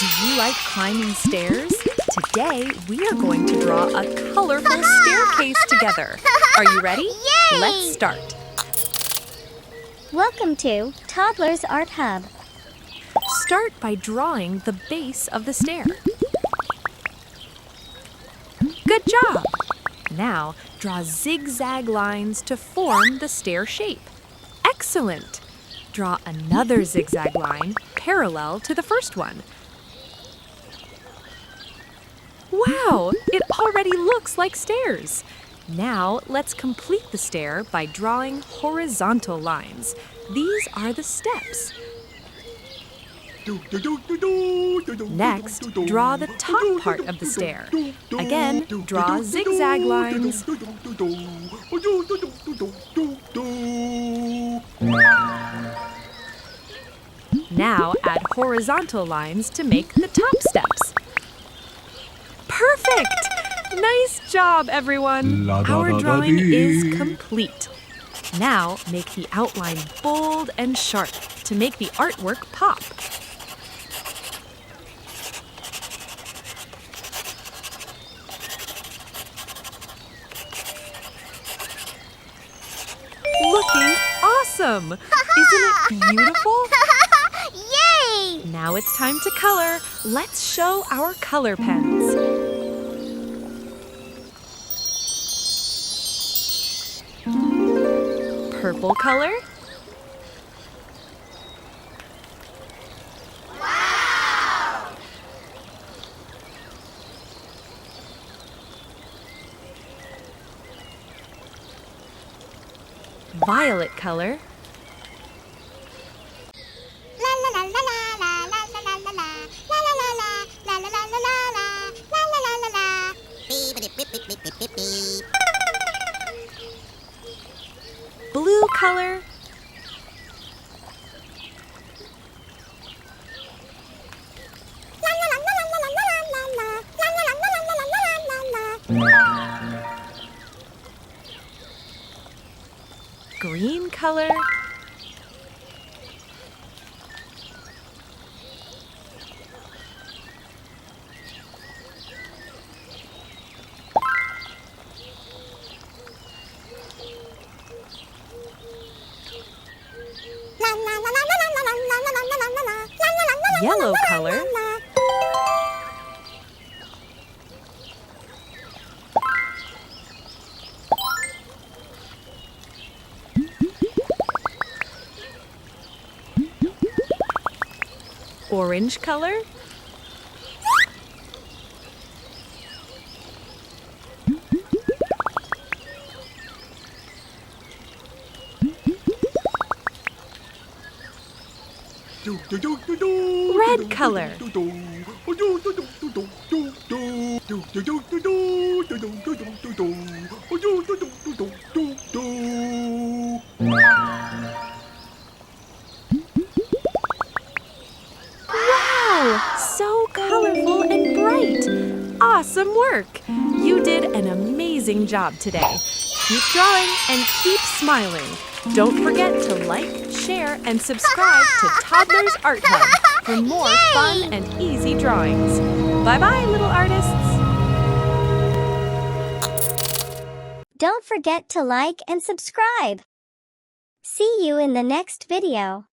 Do you like climbing stairs? Today, we are going to draw a colorful staircase together. Are you ready? Yay! Let's start. Welcome to Toddlers Art Hub. Start by drawing the base of the stair. Good job! Now, draw zigzag lines to form the stair shape. Excellent! Draw another zigzag line parallel to the first one. Wow! It already looks like stairs. Now, let's complete the stair by drawing horizontal lines. These are the steps. Next, draw the top part of the stair. Again, draw zigzag lines. Now, add horizontal lines to make the top steps. Perfect! Nice job, everyone! Our drawing is complete. Now, make the outline bold and sharp to make the artwork pop. Looking awesome! Isn't it beautiful? Yay! Now it's time to color. Let's show our color pens. Purple color. Wow! Violet color. Blue color. Green color. Yellow color. Orange color. Red color. Wow! So colorful and bright. Awesome work! You did an amazing job today. Keep drawing and keep smiling. Don't forget to like, share, and subscribe to Toddlers Art Hub for more fun and easy drawings. Bye-bye, little artists! Don't forget to like and subscribe. See you in the next video.